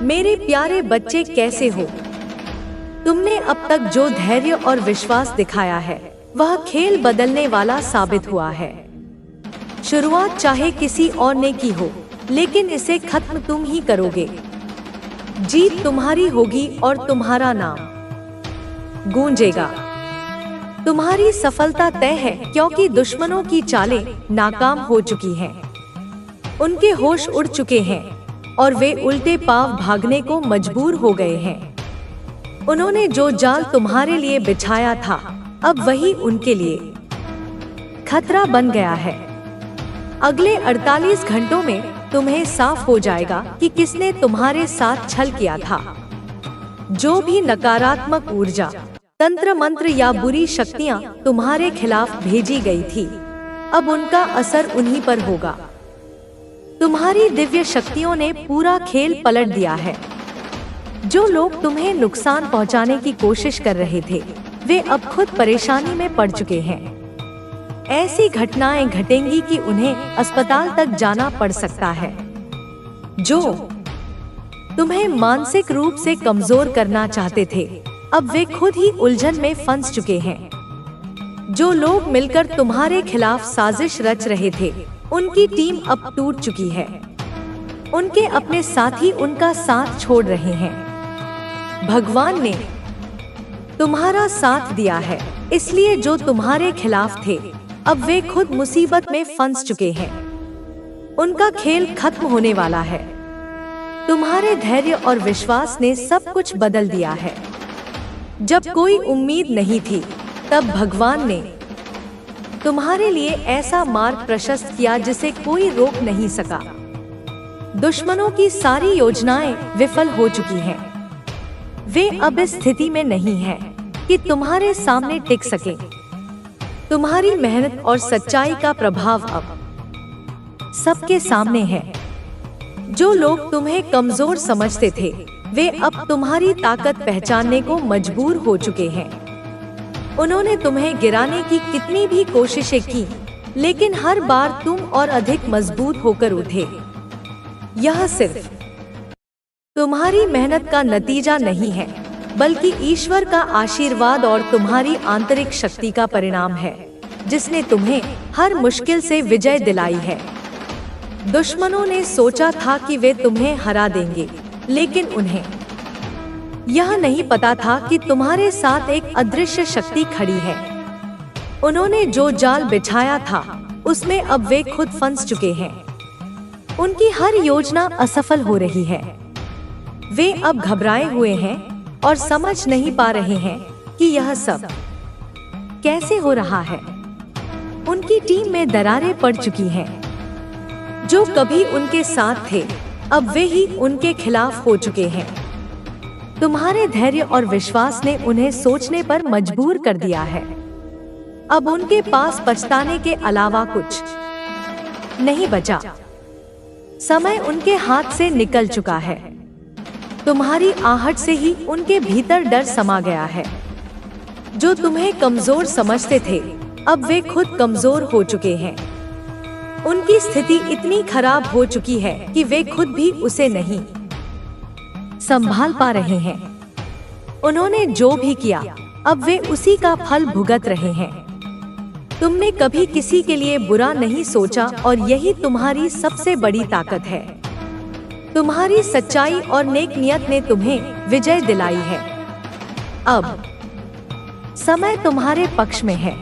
मेरे प्यारे बच्चे, कैसे हो? तुमने अब तक जो धैर्य और विश्वास दिखाया है वह खेल बदलने वाला साबित हुआ है। शुरुआत चाहे किसी और ने की हो, लेकिन इसे खत्म तुम ही करोगे। जीत तुम्हारी होगी और तुम्हारा नाम गूंजेगा। तुम्हारी सफलता तय है, क्योंकि दुश्मनों की चालें नाकाम हो चुकी हैं। उनके होश उड़ चुके हैं और वे उल्टे पांव भागने को मजबूर हो गए हैं। उन्होंने जो जाल तुम्हारे लिए बिछाया था, अब वही उनके लिए खतरा बन गया है। अगले 48 घंटों में तुम्हें साफ हो जाएगा कि किसने तुम्हारे साथ छल किया था। जो भी नकारात्मक ऊर्जा, तंत्र मंत्र या बुरी शक्तियां तुम्हारे खिलाफ भेजी गई थी, अब उनका असर उन्हीं पर होगा। तुम्हारी दिव्य शक्तियों ने पूरा खेल पलट दिया है। जो लोग तुम्हें नुकसान पहुंचाने की कोशिश कर रहे थे, वे अब खुद परेशानी में पड़ चुके हैं। ऐसी घटनाएं घटेंगी कि उन्हें अस्पताल तक जाना पड़ सकता है। जो तुम्हें मानसिक रूप से कमजोर करना चाहते थे, अब वे खुद ही उलझन में फंस चुके हैं। जो लोग मिलकर तुम्हारे खिलाफ साजिश रच रहे थे, उनकी टीम अब टूट चुकी है। उनके अपने साथी उनका साथ छोड़ रहे हैं। भगवान ने तुम्हारा साथ दिया है, इसलिए जो तुम्हारे खिलाफ थे, अब वे खुद मुसीबत में फंस चुके हैं। उनका खेल खत्म होने वाला है। तुम्हारे धैर्य और विश्वास ने सब कुछ बदल दिया है। जब कोई उम्मीद नहीं थी, तब भगवान ने तुम्हारे लिए ऐसा मार्ग प्रशस्त किया जिसे कोई रोक नहीं सका। दुश्मनों की सारी योजनाएं विफल हो चुकी हैं। वे अब इस स्थिति में नहीं हैं कि तुम्हारे सामने टिक सके। तुम्हारी मेहनत और सच्चाई का प्रभाव अब सबके सामने है। जो लोग तुम्हें कमजोर समझते थे, वे अब तुम्हारी ताकत पहचानने को मजबूर हो चुके हैं। उन्होंने तुम्हें गिराने की कितनी भी कोशिशें की, लेकिन हर बार तुम और अधिक मजबूत होकर उठे। यह सिर्फ तुम्हारी मेहनत का नतीजा नहीं है, बल्कि ईश्वर का आशीर्वाद और तुम्हारी आंतरिक शक्ति का परिणाम है, जिसने तुम्हें हर मुश्किल से विजय दिलाई है। दुश्मनों ने सोचा था कि वे तुम्हें हरा देंगे, लेकिन उन्हें यह नहीं पता था कि तुम्हारे साथ एक अदृश्य शक्ति खड़ी है। उन्होंने जो जाल बिछाया था, उसमें अब वे खुद फंस चुके हैं। उनकी हर योजना असफल हो रही है। वे अब घबराए हुए हैं और समझ नहीं पा रहे हैं कि यह सब कैसे हो रहा है। उनकी टीम में दरारें पड़ चुकी हैं। जो कभी उनके साथ थे, अब वे ही उनके खिलाफ हो चुके हैं। तुम्हारे धैर्य और विश्वास ने उन्हें सोचने पर मजबूर कर दिया है। अब उनके पास पछताने के अलावा कुछ नहीं बचा। समय उनके हाथ से निकल चुका है। तुम्हारी आहट से ही उनके भीतर डर समा गया है। जो तुम्हें कमजोर समझते थे, अब वे खुद कमजोर हो चुके हैं। उनकी स्थिति इतनी खराब हो चुकी है कि वे खुद भी उसे नहीं संभाल पा रहे हैं। उन्होंने जो भी किया, अब वे उसी का फल भुगत रहे हैं। तुमने कभी किसी के लिए बुरा नहीं सोचा और यही तुम्हारी सबसे बड़ी ताकत है। तुम्हारी सच्चाई और नेक नियत ने तुम्हें विजय दिलाई है। अब समय तुम्हारे पक्ष में है।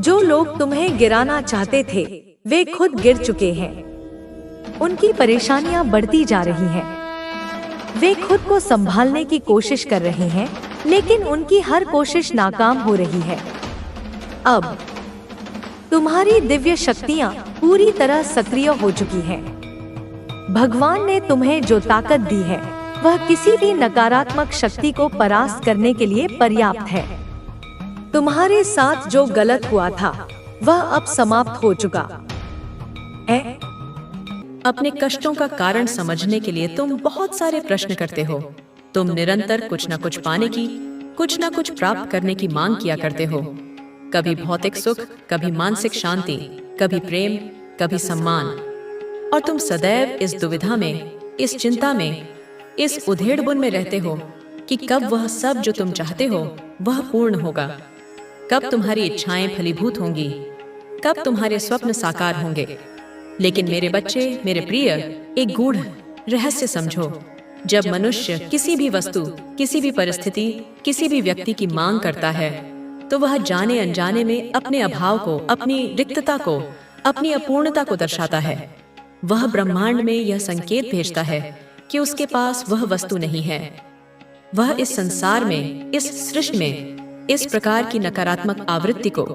जो लोग तुम्हें गिराना चाहते थे, वे खुद गिर चुके हैं। उनकी परेशानियां बढ़ती जा रही हैं। वे खुद को संभालने की कोशिश कर रहे हैं, लेकिन उनकी हर कोशिश नाकाम हो रही है। अब तुम्हारी दिव्य शक्तियां पूरी तरह सक्रिय हो चुकी हैं। भगवान ने तुम्हें जो ताकत दी है, वह किसी भी नकारात्मक शक्ति को परास्त करने के लिए पर्याप्त है। तुम्हारे साथ जो गलत हुआ था, वह अब समाप्त हो चुका है। अपने कष्टों का कारण समझने के लिए तुम बहुत सारे प्रश्न करते हो। तुम निरंतर कुछ न कुछ पाने की, कुछ न कुछ प्राप्त करने की मांग किया करते हो। कभी भौतिक सुख, कभी मानसिक शांति, कभी प्रेम, कभी सम्मान। और तुम सदैव इस दुविधा में, इस चिंता में इस उधेड़बुन में रहते हो कि कब वह सब जो तुम चाहते हो वह पूर्ण होगा, कब तुम्हारी इच्छाएं फलीभूत होंगी, कब तुम्हारे स्वप्न साकार होंगे। लेकिन मेरे बच्चे, मेरे प्रिय, एक गूढ़ रहस्य समझो। जब मनुष्य किसी भी वस्तु, किसी भी परिस्थिति, किसी भी व्यक्ति की मांग करता है तो वह जाने अनजाने में अपने अभाव को, अपनी रिक्तता को, अपनी अपूर्णता को दर्शाता है। वह ब्रह्मांड में यह संकेत भेजता है कि उसके पास वह वस्तु नहीं है। वह इस संसार में, इस सृष्टि में इस प्रकार की नकारात्मक आवृत्ति को,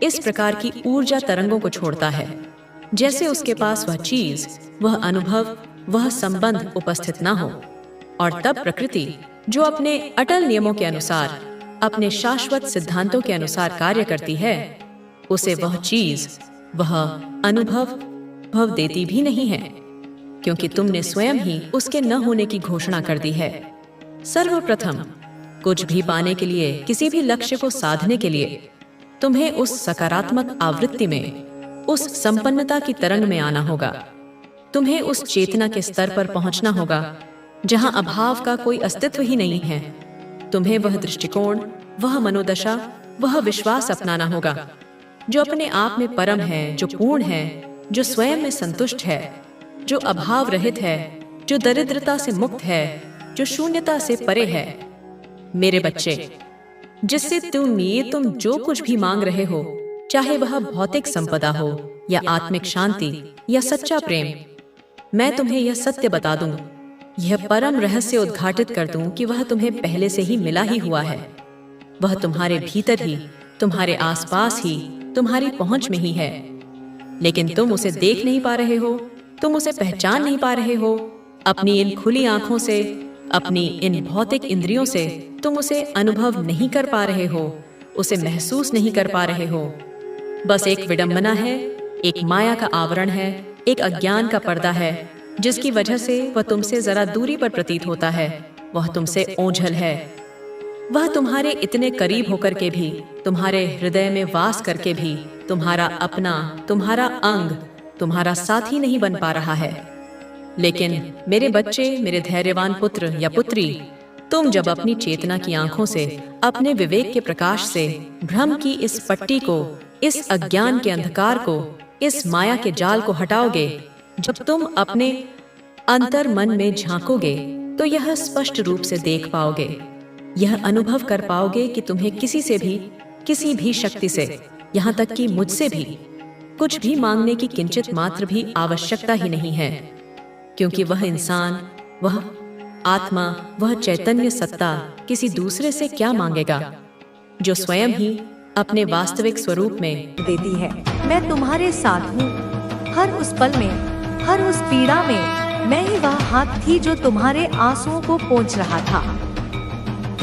इस प्रकार की ऊर्जा तरंगों को छोड़ता है जैसे उसके पास वह चीज, वह अनुभव, वह संबंध उपस्थित ना हो। और तब प्रकृति, जो अपने अटल नियमों के अनुसार, अपने शाश्वत सिद्धांतों के अनुसार कार्य करती है, उसे वह चीज, वह अनुभव भव देती भी नहीं है, क्योंकि तुमने स्वयं ही उसके न होने की घोषणा कर दी है। सर्वप्रथम कुछ भी पाने के लिए, किसी भी लक्ष्य को साधने के लिए तुम्हें उस सकारात्मक आवृत्ति में, उस संपन्नता की तरंग में आना होगा। तुम्हें उस चेतना के स्तर पर पहुंचना होगा जहां अभाव का कोई अस्तित्व ही नहीं है। तुम्हें वह दृष्टिकोण, वह मनोदशा, वह विश्वास अपनाना होगा जो अपने आप में परम है, जो पूर्ण है, जो स्वयं में संतुष्ट है, जो अभाव रहित है, जो दरिद्रता से मुक्त है, जो शून्यता से परे है। मेरे बच्चे, जिससे तुम जो कुछ भी मांग रहे हो, चाहे वह भौतिक संपदा हो या आत्मिक शांति या सच्चा प्रेम, मैं तुम्हें यह सत्य बता दूं, यह परम रहस्य उद्घाटित कर दूं कि वह तुम्हें पहले से ही मिला ही हुआ है। वह तुम्हारे भीतर ही, तुम्हारे आसपास ही, तुम्हारी पहुंच में ही है। लेकिन तुम उसे देख नहीं पा रहे हो, तुम उसे पहचान नहीं पा रहे हो। अपनी इन खुली आंखों से, अपनी इन भौतिक इंद्रियों से तुम उसे अनुभव नहीं कर पा रहे हो, उसे महसूस नहीं कर पा रहे हो। बस एक विडंबना है, एक माया का आवरण है, एक अज्ञान का पर्दा है, जिसकी वजह से वह तुमसे जरा दूरी पर प्रतीत होता है। वह तुमसे ओझल है। वह तुम्हारे इतने करीब होकर के भी, तुम्हारे हृदय में वास करके भी तुम्हारा अपना, तुम्हारा अंग, तुम्हारा साथी नहीं बन पा रहा है। लेकिन मेरे बच्चे, मेरे धैर्यवान पुत्र या पुत्री, तुम जब अपनी चेतना की आंखों से, अपने विवेक के प्रकाश से भ्रम की इस पट्टी को, इस अज्ञान के अंधकार को, इस माया के जाल को हटाओगे, जब तुम अपने अंतर मन में झांकोगे, तो यह स्पष्ट रूप से देख पाओगे, यह अनुभव कर पाओगे कि तुम्हें किसी से भी, किसी भी शक्ति से, यहाँ तक कि मुझसे भी कुछ भी मांगने की किंचित मात्र भी आवश्यकता ही नहीं है। क्योंकि वह इंसान, वह आत्मा, वह चैतन्य सत्ता किसी दूसरे से क्या मांगेगा, जो स्वयं ही अपने वास्तविक स्वरूप में देती है। मैं तुम्हारे साथ हूँ हर उस पल में, हर उस पीड़ा में। मैं ही वह हाथ थी जो तुम्हारे आंसुओं को पोंछ रहा था।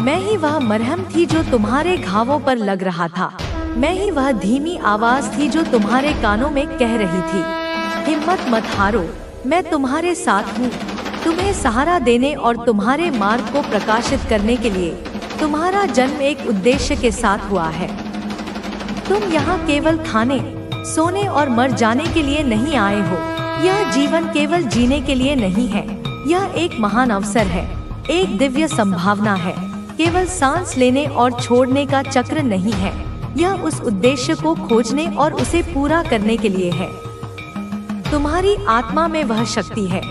मैं ही वह मरहम थी जो तुम्हारे घावों पर लग रहा था। मैं ही वह धीमी आवाज थी जो तुम्हारे कानों में कह रही थी, हिम्मत मत हारो, मैं तुम्हारे साथ हूँ। तुम्हें सहारा देने और तुम्हारे मार्ग को प्रकाशित करने के लिए तुम्हारा जन्म एक उद्देश्य के साथ हुआ है। तुम यहाँ केवल खाने, सोने और मर जाने के लिए नहीं आए हो। यह जीवन केवल जीने के लिए नहीं है। यह एक महान अवसर है, एक दिव्य संभावना है। केवल सांस लेने और छोड़ने का चक्र नहीं है। यह उस उद्देश्य को खोजने और उसे पूरा करने के लिए है। तुम्हारी आत्मा में वह शक्ति है,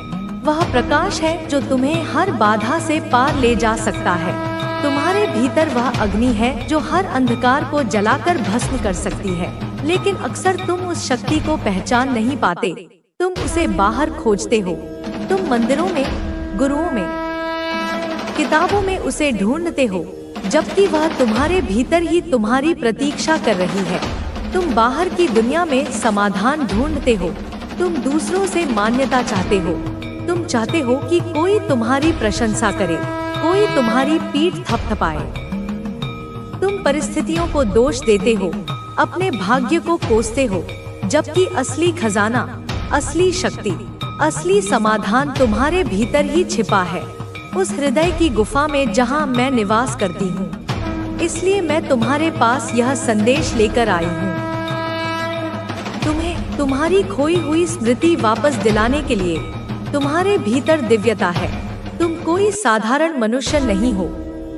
वह प्रकाश है जो तुम्हें हर बाधा से पार ले जा सकता है। तुम्हारे भीतर वह अग्नि है जो हर अंधकार को जलाकर भस्म कर सकती है। लेकिन अक्सर तुम उस शक्ति को पहचान नहीं पाते। तुम उसे बाहर खोजते हो। तुम मंदिरों में, गुरुओं में, किताबों में उसे ढूंढते हो, जबकि वह तुम्हारे भीतर ही तुम्हारी प्रतीक्षा कर रही है। तुम बाहर की दुनिया में समाधान ढूंढते हो। तुम दूसरों से मान्यता चाहते हो। तुम चाहते हो कि कोई तुम्हारी प्रशंसा करे, कोई तुम्हारी पीठ थपथपाए। तुम परिस्थितियों को दोष देते हो, अपने भाग्य को कोसते हो, जबकि असली खजाना, असली शक्ति, असली समाधान तुम्हारे भीतर ही छिपा है, उस हृदय की गुफा में जहां मैं निवास करती हूँ। इसलिए मैं तुम्हारे पास यह संदेश लेकर आई हूँ। तुम्हें तुम्हारी खोई हुई स्मृति वापस दिलाने के लिए। तुम्हारे भीतर दिव्यता है, तुम कोई साधारण मनुष्य नहीं हो।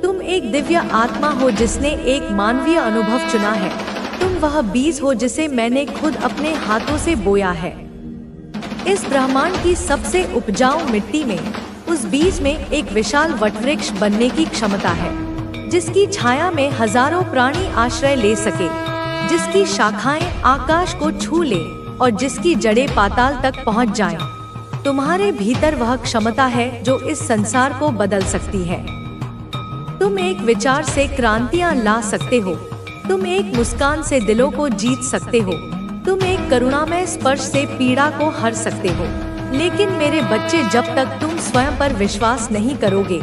तुम एक दिव्य आत्मा हो जिसने एक मानवीय अनुभव चुना है। तुम वह बीज हो जिसे मैंने खुद अपने हाथों से बोया है। इस ब्रह्मांड की सबसे उपजाऊ मिट्टी में, उस बीज में एक विशाल वटवृक्ष बनने की क्षमता है, जिसकी छाया में हजारों प्राणी आश्रय ले सके, जिसकी शाखाएं आकाश को छू ले और जिसकी जड़ें पाताल तक पहुंच जाएं। तुम्हारे भीतर वह क्षमता है जो इस संसार को बदल सकती है। तुम एक विचार से क्रांतियां ला सकते हो। तुम एक मुस्कान से दिलों को जीत सकते हो। तुम एक करुणामय स्पर्श से पीड़ा को हर सकते हो। लेकिन मेरे बच्चे, जब तक तुम स्वयं पर विश्वास नहीं करोगे,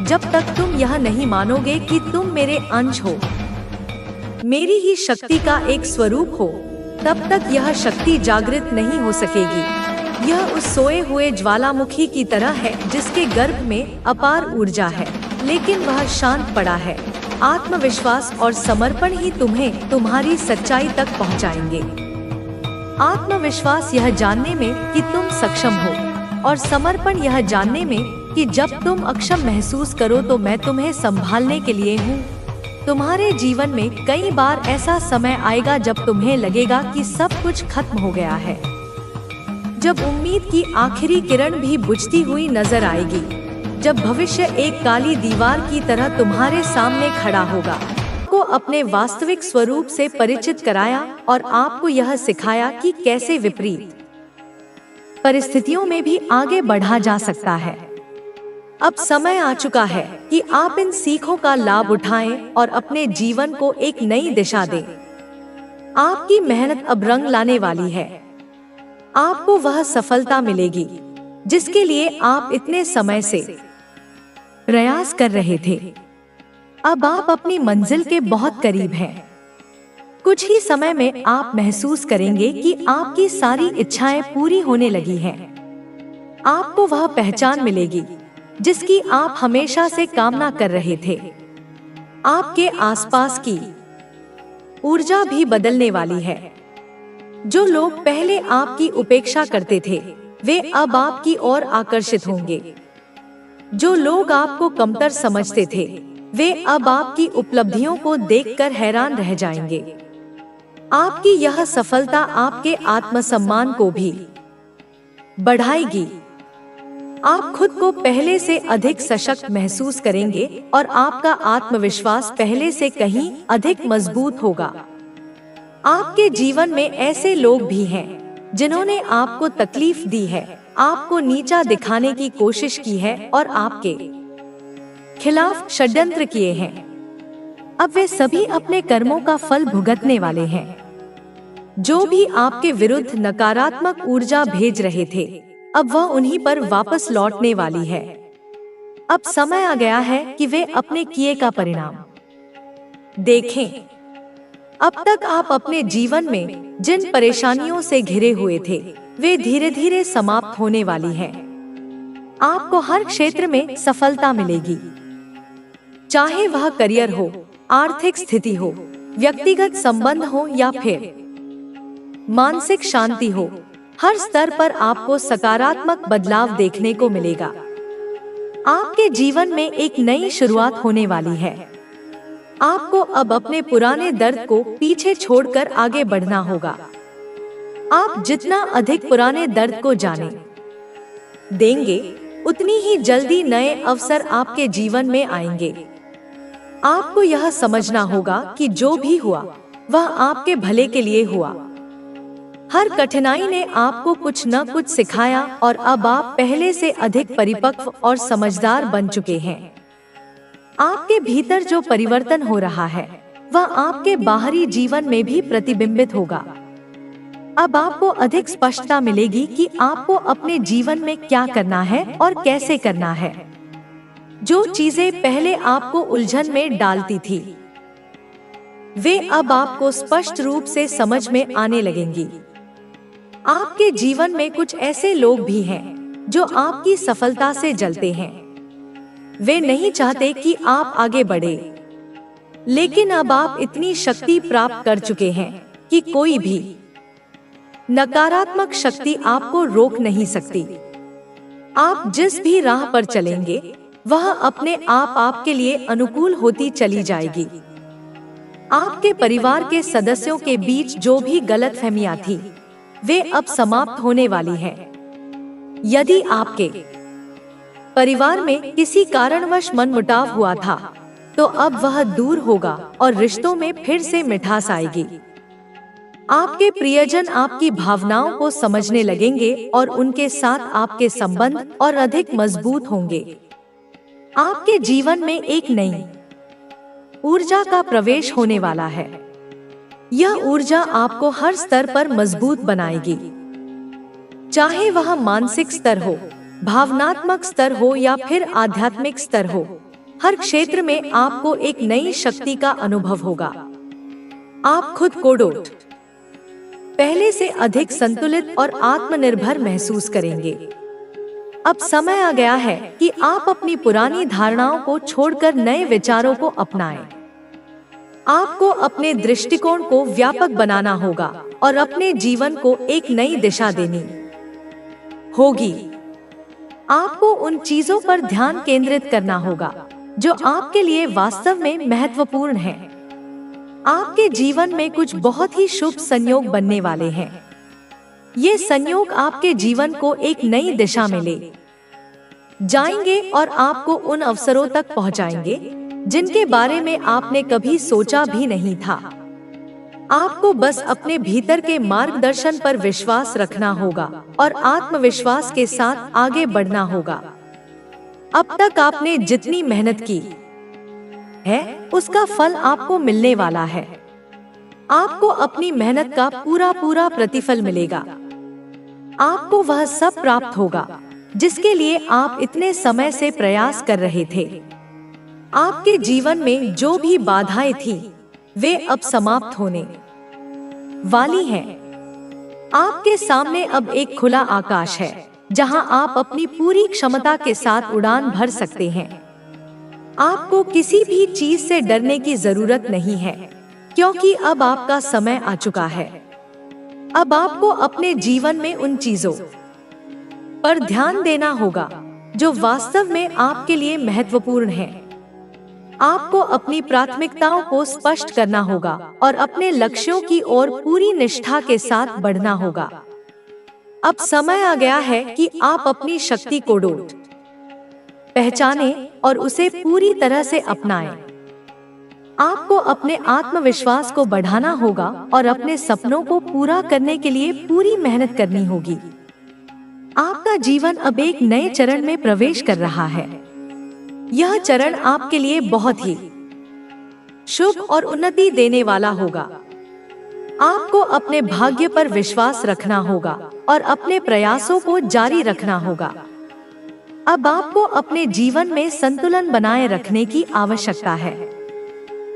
जब तक तुम यह नहीं मानोगे कि तुम मेरे अंश हो, मेरी ही शक्ति का एक स्वरूप हो, तब तक यह शक्ति जागृत नहीं हो सकेगी। यह उस सोए हुए ज्वालामुखी की तरह है जिसके गर्भ में अपार ऊर्जा है, लेकिन वह शांत पड़ा है। आत्मविश्वास और समर्पण ही तुम्हें तुम्हारी सच्चाई तक पहुंचाएंगे। आत्मविश्वास यह जानने में कि तुम सक्षम हो, और समर्पण यह जानने में कि जब तुम अक्षम महसूस करो तो मैं तुम्हें संभालने के लिए हूँ। तुम्हारे जीवन में कई बार ऐसा समय आएगा जब तुम्हें लगेगा कि सब कुछ खत्म हो गया है, जब उम्मीद की आखिरी किरण भी बुझती हुई नजर आएगी, जब भविष्य एक काली दीवार की तरह तुम्हारे सामने खड़ा होगा। आपको अपने वास्तविक स्वरूप से परिचित कराया और आपको यह सिखाया कि कैसे विपरीत परिस्थितियों में भी आगे बढ़ा जा सकता है। अब समय आ चुका है कि आप इन सीखों का लाभ उठाएं और अपने जीवन को एक नई दिशा दें। आपकी मेहनत अब रंग लाने वाली है। आपको वह सफलता मिलेगी जिसके लिए आप इतने समय से प्रयास कर रहे थे। अब आप अपनी मंजिल के बहुत करीब हैं। कुछ ही समय में आप महसूस करेंगे कि आपकी सारी इच्छाएं पूरी होने लगी हैं। आपको वह पहचान मिलेगी जिसकी आप हमेशा से कामना कर रहे थे। आपके आसपास की ऊर्जा भी बदलने वाली है। जो लोग पहले आपकी उपेक्षा करते थे, वे अब आपकी ओर आकर्षित होंगे। जो लोग आपको कमतर समझते थे, वे अब आपकी उपलब्धियों को देखकर हैरान रह जाएंगे। आपकी यह सफलता आपके आत्मसम्मान को भी बढ़ाएगी। आप खुद को पहले से अधिक सशक्त महसूस करेंगे और आपका आत्मविश्वास पहले से कहीं अधिक मजबूत होगा। आपके जीवन में ऐसे लोग भी हैं जिन्होंने आपको तकलीफ दी है, आपको नीचा दिखाने की कोशिश की है और आपके खिलाफ षड्यंत्र किए हैं। अब वे सभी अपने कर्मों का फल भुगतने वाले हैं। जो भी आपके विरुद्ध नकारात्मक ऊर्जा भेज रहे थे, अब वह उन्हीं पर वापस लौटने वाली है। अब समय आ गया है कि वे अपने किए का परिणाम देखें। अब तक आप अपने जीवन में जिन परेशानियों से घिरे हुए थे, वे धीरे धीरे समाप्त होने वाली हैं। आपको हर क्षेत्र में सफलता मिलेगी, चाहे वह करियर हो, आर्थिक स्थिति हो, व्यक्तिगत संबंध हो या फिर मानसिक शांति हो। हर स्तर पर आपको सकारात्मक बदलाव देखने को मिलेगा। आपके जीवन में एक नई शुरुआत होने वाली है। आपको अब अपने पुराने दर्द को पीछे छोड़कर आगे बढ़ना होगा। आप जितना अधिक पुराने दर्द को जाने देंगे, उतनी ही जल्दी नए अवसर आपके जीवन में आएंगे। आपको यह समझना होगा कि जो भी हुआ वह आपके भले के लिए हुआ। हर कठिनाई ने आपको कुछ न कुछ सिखाया और अब आप पहले से अधिक परिपक्व और समझदार बन चुके हैं। आपके भीतर जो परिवर्तन हो रहा है, वह आपके बाहरी जीवन में भी प्रतिबिंबित होगा। अब आपको अधिक स्पष्टता मिलेगी कि आपको अपने जीवन में क्या करना है और कैसे करना है। जो चीजें पहले आपको उलझन में डालती थी, वे अब आपको स्पष्ट रूप से समझ में आने लगेंगी। आपके जीवन में कुछ ऐसे लोग भी हैं जो आपकी सफलता से जलते हैं। वे नहीं चाहते कि आप आगे बढ़े, लेकिन अब आप इतनी शक्ति प्राप्त कर चुके हैं कि कोई भी नकारात्मक शक्ति आपको रोक नहीं सकती। आप जिस भी राह पर चलेंगे वह अपने आप आपके लिए अनुकूल होती चली जाएगी। आपके परिवार के सदस्यों के बीच जो भी गलतफहमियां थी वे अब समाप्त होने वाली हैं। यदि आपके परिवार में किसी कारणवश मनमुटाव हुआ था तो अब वह दूर होगा और रिश्तों में फिर से मिठास आएगी। आपके प्रियजन आपकी भावनाओं को समझने लगेंगे और उनके साथ आपके संबंध और अधिक मजबूत होंगे। आपके जीवन में एक नई ऊर्जा का प्रवेश होने वाला है। यह ऊर्जा आपको हर स्तर पर मजबूत बनाएगी, चाहे वह मानसिक स्तर हो, भावनात्मक स्तर हो या फिर आध्यात्मिक स्तर हो। हर क्षेत्र में आपको एक नई शक्ति का अनुभव होगा। आप खुद को पहले से अधिक संतुलित और आत्मनिर्भर महसूस करेंगे। अब समय आ गया है कि आप अपनी पुरानी धारणाओं को छोड़कर नए विचारों को अपनाएं। आपको अपने दृष्टिकोण को व्यापक बनाना होगा और अपने जीवन को एक नई दिशा देनी होगी। आपको उन चीजों पर ध्यान केंद्रित करना होगा जो आपके लिए वास्तव में महत्वपूर्ण है। आपके जीवन में कुछ बहुत ही शुभ संयोग बनने वाले हैं। ये संयोग आपके जीवन को एक नई दिशा में ले जाएंगे और आपको उन अवसरों तक पहुंचाएंगे जिनके बारे में आपने कभी सोचा भी नहीं था। आपको बस अपने भीतर के मार्गदर्शन पर विश्वास रखना होगा और आत्मविश्वास के साथ आगे बढ़ना होगा। अब तक आपने जितनी मेहनत की है उसका फल आपको मिलने वाला है। आपको अपनी मेहनत का पूरा प्रतिफल मिलेगा। आपको वह सब प्राप्त होगा जिसके लिए आप इतने समय से प्रयास कर रहे थे। आपके जीवन में जो भी बाधाएं थी वे अब समाप्त होने वाली हैं। आपके सामने अब एक खुला आकाश है जहां आप अपनी पूरी क्षमता के साथ उड़ान भर सकते हैं। आपको किसी भी चीज से डरने की जरूरत नहीं है, क्योंकि अब आपका समय आ चुका है। अब आपको अपने जीवन में उन चीजों पर ध्यान देना होगा जो वास्तव में आपके लिए महत्वपूर्ण है। आपको अपनी प्राथमिकताओं को स्पष्ट करना होगा और अपने लक्ष्यों की ओर पूरी निष्ठा के साथ बढ़ना होगा। अब समय आ गया है कि आप अपनी शक्ति को पहचानें और उसे पूरी तरह से अपनाएं। आपको अपने आत्मविश्वास को बढ़ाना होगा और अपने सपनों को पूरा करने के लिए पूरी मेहनत करनी होगी। आपका जीवन अब एक नए चरण में प्रवेश कर रहा है। यह चरण आपके लिए बहुत ही शुभ और उन्नति देने वाला होगा। आपको अपने भाग्य पर विश्वास रखना होगा और अपने प्रयासों को जारी रखना होगा। अब आपको अपने जीवन में संतुलन बनाए रखने की आवश्यकता है।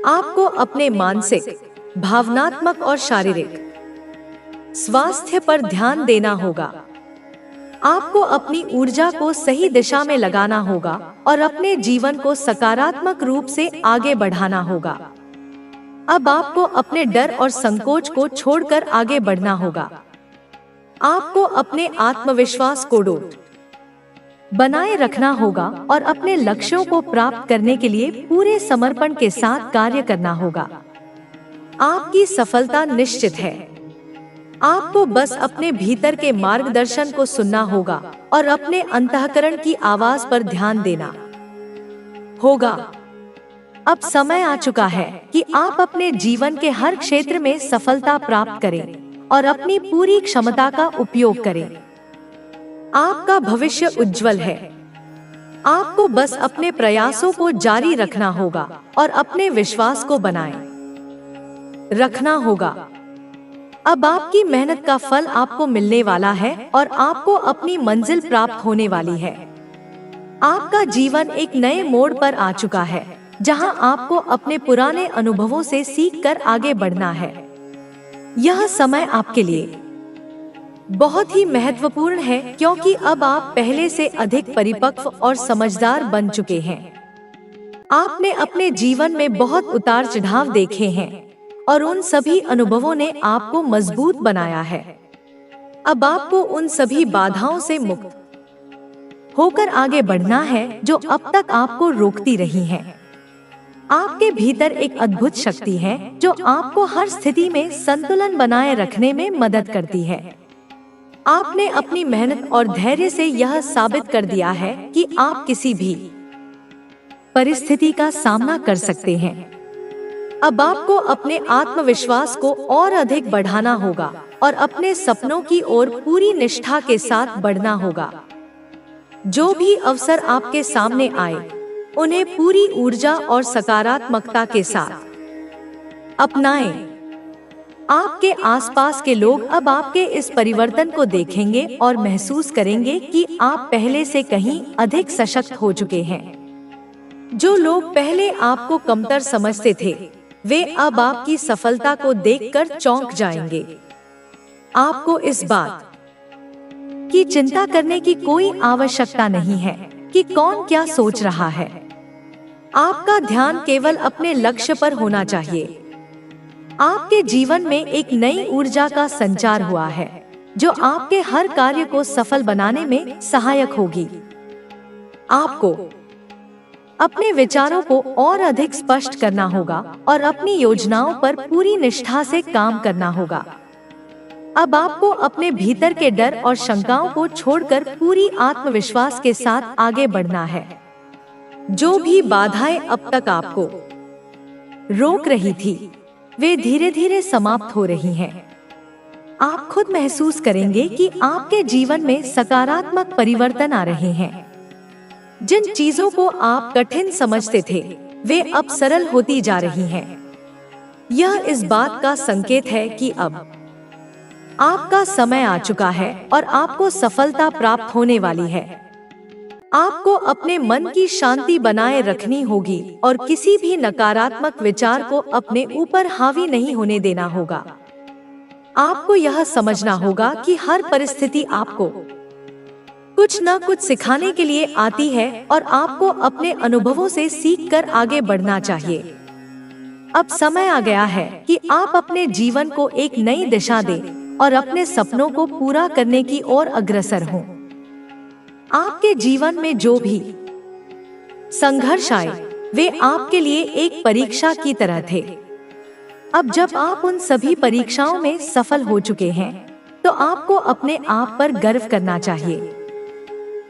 आपको अपने मानसिक, भावनात्मक और शारीरिक स्वास्थ्य पर ध्यान देना होगा। आपको अपनी ऊर्जा को सही दिशा में लगाना होगा और अपने जीवन को सकारात्मक रूप से आगे बढ़ाना होगा। अब आपको अपने डर और संकोच को छोड़कर आगे बढ़ना होगा। आपको अपने आत्मविश्वास को बनाए रखना होगा और अपने लक्ष्यों को प्राप्त करने के लिए पूरे समर्पण के साथ कार्य करना होगा। आपकी सफलता निश्चित है। आपको बस अपने भीतर के मार्गदर्शन को सुनना होगा और अपने अंतःकरण की आवाज पर ध्यान देना होगा। अब समय आ चुका है कि आप अपने जीवन के हर क्षेत्र में सफलता प्राप्त करें और अपनी पूरी क्षमता का उपयोग करें। आपका भविष्य उज्जवल है। आपको बस अपने प्रयासों को जारी रखना होगा और अपने विश्वास को बनाए रखना होगा। अब आपकी मेहनत का फल आपको मिलने वाला है और आपको अपनी मंजिल प्राप्त होने वाली है। आपका जीवन एक नए मोड़ पर आ चुका है, जहां आपको अपने पुराने अनुभवों से सीखकर आगे बढ़ना है। यह समय आपके लिए बहुत ही महत्वपूर्ण है, क्योंकि अब आप पहले से अधिक परिपक्व और समझदार बन चुके हैं। आपने अपने जीवन में बहुत उतार चढ़ाव देखे हैं और उन सभी अनुभवों ने आपको मजबूत बनाया है। अब आपको उन सभी बाधाओं से मुक्त होकर आगे बढ़ना है जो अब तक आपको रोकती रही हैं। आपके भीतर एक अद्भुत शक्ति है जो आपको हर स्थिति में संतुलन बनाए रखने में मदद करती है। आपने अपनी मेहनत और धैर्य से यह साबित कर दिया है कि आप किसी भी परिस्थिति का सामना कर सकते हैं। अब आपको अपने आत्मविश्वास को और अधिक बढ़ाना होगा और अपने सपनों की ओर पूरी निष्ठा के साथ बढ़ना होगा। जो भी अवसर आपके सामने आए, उन्हें पूरी ऊर्जा और सकारात्मकता के साथ अपनाएं। आपके आसपास के लोग अब आपके इस परिवर्तन को देखेंगे और महसूस करेंगे कि आप पहले से कहीं अधिक सशक्त हो चुके हैं। जो लोग पहले आपको कमतर समझते थे, वे अब आपकी सफलता को देखकर चौंक जाएंगे। आपको इस बात की चिंता करने की कोई आवश्यकता नहीं है कि कौन क्या सोच रहा है। आपका ध्यान केवल अपने लक्ष्य पर होना चाहिए। आपके जीवन में एक नई ऊर्जा का संचार हुआ है जो आपके हर कार्य को सफल बनाने में सहायक होगी। आपको अपने विचारों को और अधिक स्पष्ट करना होगा और अपनी योजनाओं पर पूरी निष्ठा से काम करना होगा। अब आपको अपने भीतर के डर और शंकाओं को छोड़कर पूरी आत्मविश्वास के साथ आगे बढ़ना है। जो भी बाधाएं अब तक आपको रोक रही थी, वे धीरे धीरे समाप्त हो रही हैं। आप खुद महसूस करेंगे कि आपके जीवन में सकारात्मक परिवर्तन आ रहे हैं। जिन चीजों को आप कठिन समझते थे, वे अब सरल होती जा रही हैं। यह इस बात का संकेत है कि अब आपका समय आ चुका है और आपको सफलता प्राप्त होने वाली है। आपको अपने मन की शांति बनाए रखनी होगी और किसी भी नकारात्मक विचार को अपने ऊपर हावी नहीं होने देना होगा। आपको यह समझना होगा कि हर परिस्थिति आपको कुछ न कुछ सिखाने के लिए आती है और आपको अपने अनुभवों से सीखकर आगे बढ़ना चाहिए। अब समय आ गया है कि आप अपने जीवन को एक नई दिशा दें और अपने सपनों को पूरा करने की ओर अग्रसर हों। आपके जीवन में जो भी संघर्ष आए, वे आपके लिए एक परीक्षा की तरह थे। अब जब आप उन सभी परीक्षाओं में सफल हो चुके हैं, तो आपको अपने आप पर गर्व करना चाहिए।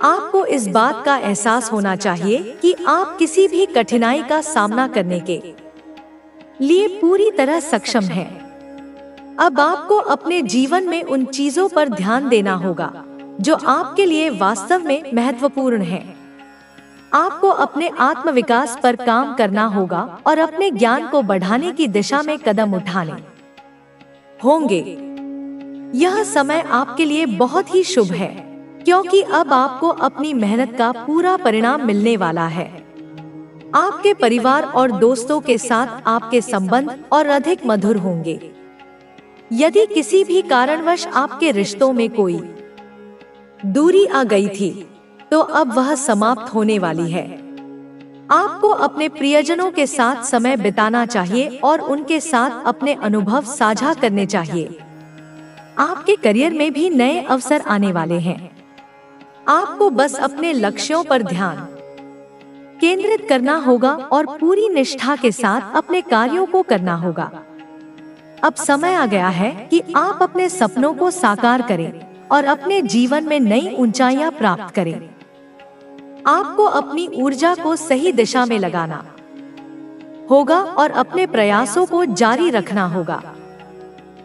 आपको इस बात का एहसास होना चाहिए कि आप किसी भी कठिनाई का सामना करने के लिए पूरी तरह सक्षम हैं। अब आपको अपने जीवन में उन चीजों पर ध्यान देना होगा जो आपके लिए वास्तव में महत्वपूर्ण है। आपको अपने आत्मविकास पर काम करना होगा और अपने ज्ञान को बढ़ाने की दिशा में कदम उठाने होंगे। यह समय आपके लिए बहुत ही शुभ है, क्योंकि अब आपको अपनी मेहनत का पूरा परिणाम मिलने वाला है। आपके परिवार और दोस्तों के साथ आपके संबंध और अधिक मधुर होंगे। यदि किसी भी कारणवश आपके रिश्तों में कोई दूरी आ गई थी, तो अब वह समाप्त होने वाली है। आपको अपने प्रियजनों के साथ समय बिताना चाहिए और उनके साथ अपने अनुभव साझा करने चाहिए। आपके करियर में भी नए अवसर आने वाले हैं। आपको बस अपने लक्ष्यों पर ध्यान केंद्रित करना होगा और पूरी निष्ठा के साथ अपने कार्यों को करना होगा। अब समय आ गया है कि आप अपने सपनों को साकार करें और अपने जीवन में नई ऊंचाइयां प्राप्त करें। आपको अपनी ऊर्जा को सही दिशा में लगाना होगा और अपने प्रयासों को जारी रखना होगा।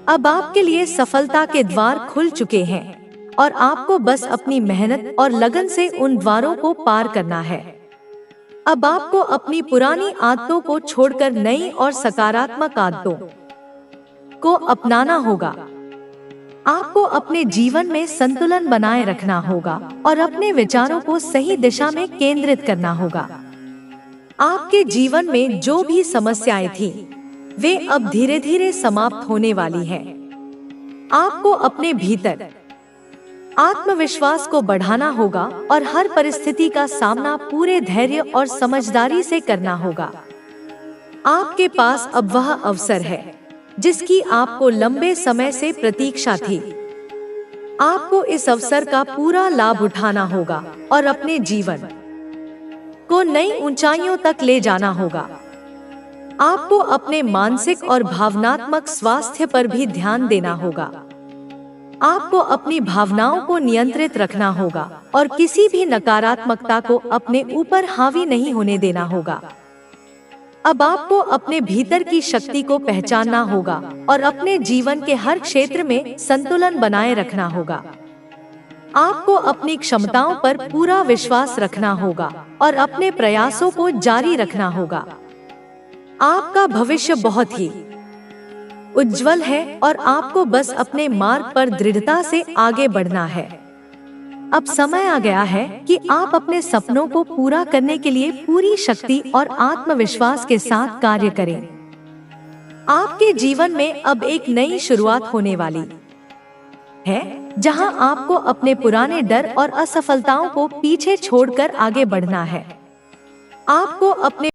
अब आपके लिए सफलता के द्वार खुल चुके हैं और आपको बस अपनी मेहनत और लगन से उन द्वारों को पार करना है। अब आपको अपनी पुरानी आदतों को छोड़कर नई और सकारात्मक आदतों को अपनाना होगा। आपको अपने जीवन में संतुलन बनाए रखना होगा और अपने विचारों को सही दिशा में केंद्रित करना होगा। आपके जीवन में जो भी समस्याएं थीं, वे अब धीरे धीरे समाप्त होने वाली हैं। आपको अपने भीतर आत्मविश्वास को बढ़ाना होगा और हर परिस्थिति का सामना पूरे धैर्य और समझदारी से करना होगा। आपके पास अब वह अवसर है जिसकी आपको लंबे समय से प्रतीक्षा थी। आपको इस अवसर का पूरा लाभ उठाना होगा और अपने जीवन को नई ऊंचाइयों तक ले जाना होगा। आपको अपने मानसिक और भावनात्मक स्वास्थ्य पर भी ध्यान देना होगा। आपको अपनी भावनाओं को नियंत्रित रखना होगा और किसी भी नकारात्मकता को अपने ऊपर हावी नहीं होने देना होगा। अब आपको अपने भीतर की शक्ति को पहचानना होगा और अपने जीवन के हर क्षेत्र में संतुलन बनाए रखना होगा। आपको अपनी क्षमताओं पर पूरा विश्वास रखना होगा और अपने प्रयासों को जारी रखना होगा। आपका भविष्य बहुत ही उज्जवल है और आपको बस अपने मार्ग पर दृढ़ता से आगे बढ़ना है। अब समय आ गया है कि आप अपने सपनों को पूरा करने के लिए पूरी शक्ति और आत्मविश्वास के साथ कार्य करें। आपके जीवन में अब एक नई शुरुआत होने वाली है, जहां आपको अपने पुराने डर और असफलताओं को पीछे छोड़कर आगे बढ़ना है। आपको अपने